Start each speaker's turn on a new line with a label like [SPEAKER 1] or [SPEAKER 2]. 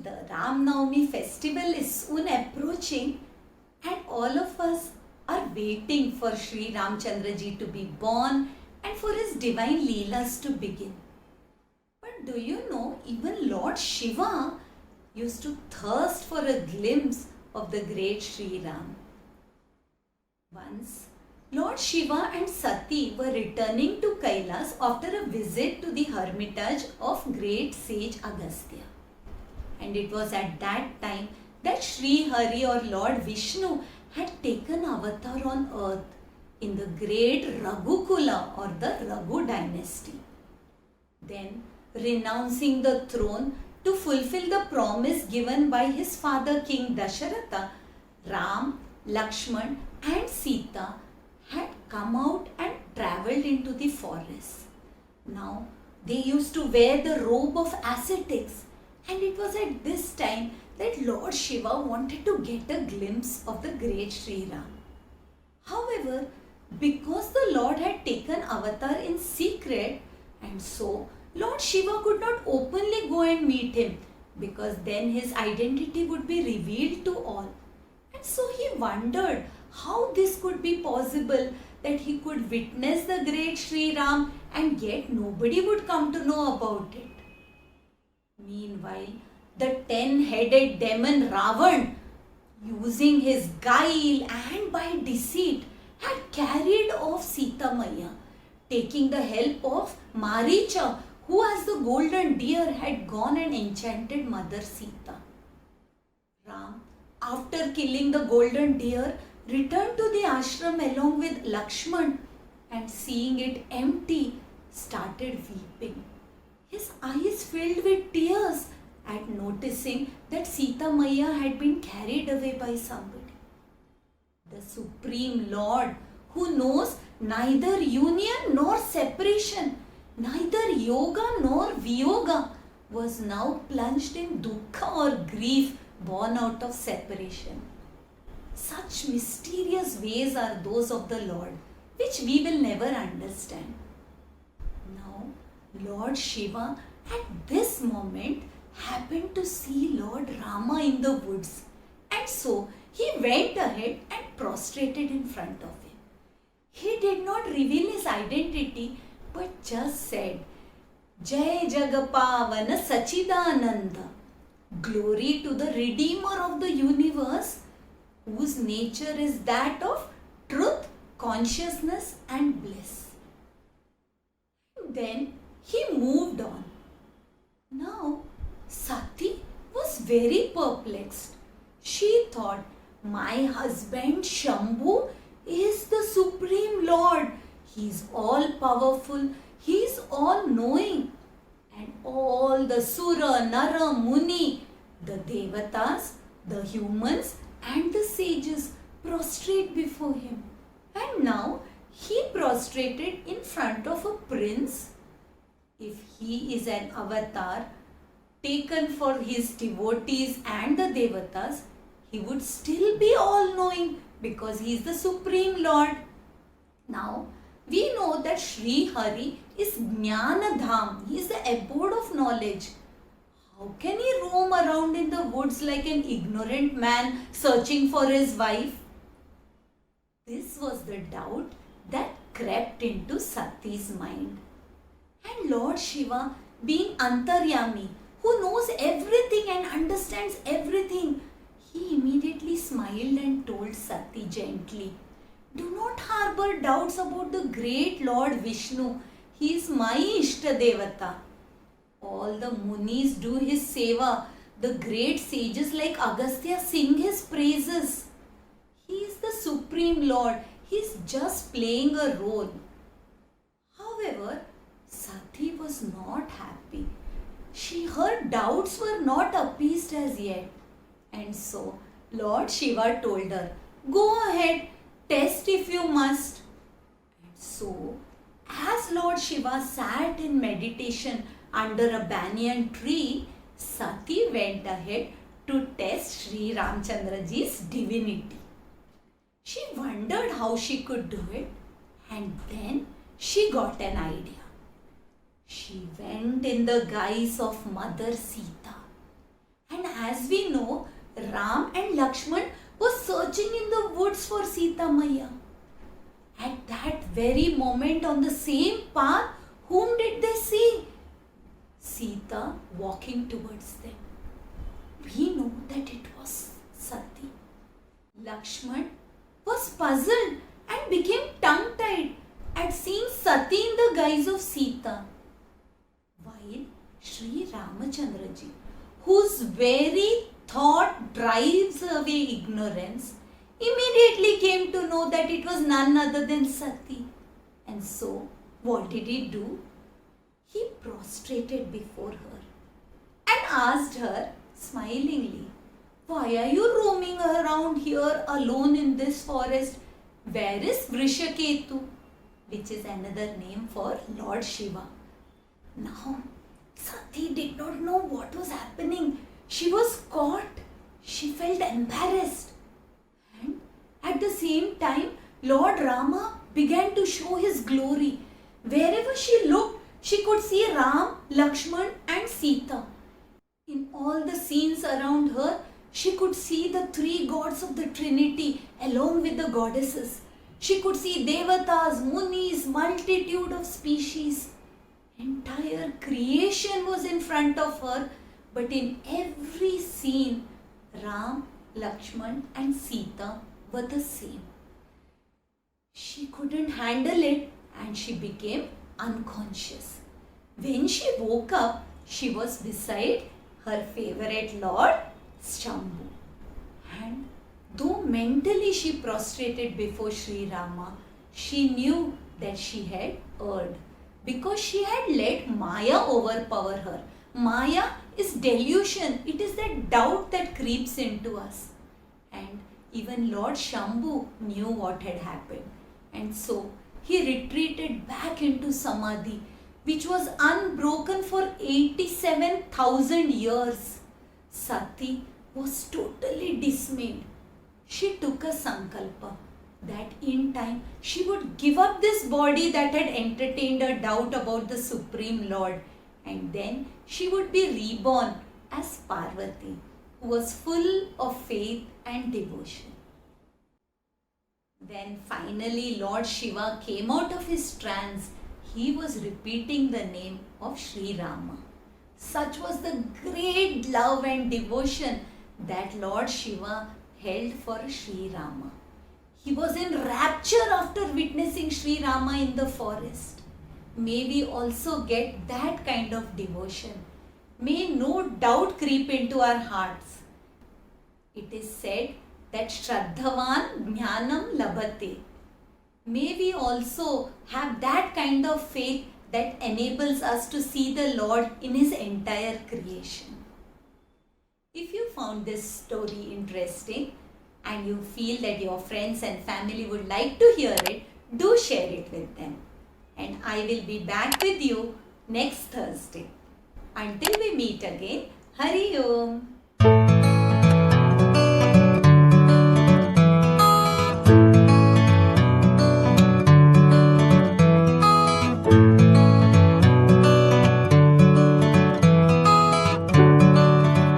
[SPEAKER 1] the Ram Navami festival is soon approaching and all of us are waiting for Sri Ramchandra ji to be born and for his divine Leelas to begin. But do you know, even Lord Shiva used to thirst for a glimpse of the great Sri Ram. Once, Lord Shiva and Sati were returning to Kailas after a visit to the hermitage of great sage Agastya. And it was at that time that Sri Hari or Lord Vishnu had taken avatar on earth in the great Raghukula or the Raghu dynasty. Then, renouncing the throne to fulfill the promise given by his father King Dasharatha, Ram, Lakshman and Sita had come out and travelled into the forest. Now, they used to wear the robe of ascetics, and it was at this time that Lord Shiva wanted to get a glimpse of the great Sri Ram. However, because the Lord had taken avatar in secret, and so Lord Shiva could not openly go and meet him, because then his identity would be revealed to all. And so he wondered how this could be possible, that he could witness the great Sri Ram and yet nobody would come to know about it. Meanwhile, the 10-headed demon Ravan, using his guile and by deceit, had carried off Sita Maya, taking the help of Maricha, who as the golden deer had gone and enchanted Mother Sita. Ram, after killing the golden deer, returned to the ashram along with Lakshman and seeing it empty, started weeping. His eyes filled with tears at noticing that Sita Maya had been carried away by somebody. The Supreme Lord, who knows neither union nor separation, neither yoga nor viyoga, was now plunged in dukkha or grief born out of separation. Such mysterious ways are those of the Lord, which we will never understand. Now, Lord Shiva at this moment happened to see Lord Rama in the woods, and so he went ahead and prostrated in front of him. He did not reveal his identity, but just said, Jai Jagapavana Sachidananda, glory to the Redeemer of the universe, whose nature is that of truth, consciousness and bliss. Then he moved on. Now, Sati was very perplexed. She thought, my husband Shambhu is the Supreme Lord. He is all powerful. He is all knowing. And all the Sura, Nara, Muni, the Devatas, the humans and the sages prostrate before him. And now he prostrated in front of a prince. If he is an avatar taken for his devotees and the Devatas, he would still be all-knowing because he is the Supreme Lord. Now, we know that Sri Hari is Jnanadham. He is the abode of knowledge. How can he roam around in the woods like an ignorant man searching for his wife? This was the doubt that crept into Sati's mind. And Lord Shiva, being Antaryami, who knows everything and understands everything, he immediately smiled and told Sati gently, do not harbor doubts about the great Lord Vishnu. He is my Ishtadevata. All the Munis do his seva. The great sages like Agastya sing his praises. He is the Supreme Lord. He is just playing a role. However, Sati was not happy. Her doubts were not appeased as yet. And so, Lord Shiva told her, go ahead, test if you must. And so, as Lord Shiva sat in meditation under a banyan tree, Sati went ahead to test Sri Ramchandra ji's divinity. She wondered how she could do it, and then she got an idea. She went in the guise of Mother Sita And as we know, Ram and Lakshman were searching in the woods for Sita Maya. At that very moment on the same path, whom did they see? Sita walking towards them. We know that it was Sati. Lakshman was puzzled and became tongue-tied at seeing Sati in the guise of Sita. While Sri Ramachandraji, whose very thought drives away ignorance, immediately came to know that it was none other than Sati. And so, what did he do? He prostrated before her and asked her smilingly, "Why are you roaming around here alone in this forest? Where is Vrishaketu?" which is another name for Lord Shiva. Now, Sati did not know what was happening. She was caught. She felt embarrassed. And at the same time, Lord Rama began to show his glory. Wherever she looked, she could see Ram, Lakshman and Sita. In all the scenes around her, she could see the three gods of the Trinity along with the goddesses. She could see Devatas, Munis, multitude of species. Entire creation was in front of her, but in every scene, Ram, Lakshman and Sita were the same. She couldn't handle it and she became unconscious. When she woke up, she was beside her favorite Lord Shambhu. And though mentally she prostrated before Sri Rama, she knew that she had erred because she had let Maya overpower her. Maya is delusion. It is that doubt that creeps into us. And even Lord Shambhu knew what had happened. And so he retreated back into Samadhi, which was unbroken for 87,000 years. Sati was totally dismayed. She took a sankalpa that in time she would give up this body that had entertained a doubt about the Supreme Lord, and then she would be reborn as Parvati, who was full of faith and devotion. When finally Lord Shiva came out of his trance, he was repeating the name of Sri Rama. Such was the great love and devotion that Lord Shiva held for Sri Rama. He was in rapture after witnessing Sri Rama in the forest. May we also get that kind of devotion. May no doubt creep into our hearts. It is said that Shraddhavan Jnanam Labhate. May we also have that kind of faith that enables us to see the Lord in His entire creation. If you found this story interesting and you feel that your friends and family would like to hear it, do share it with them. And I will be back with you next Thursday. Until we meet again, Hari Om.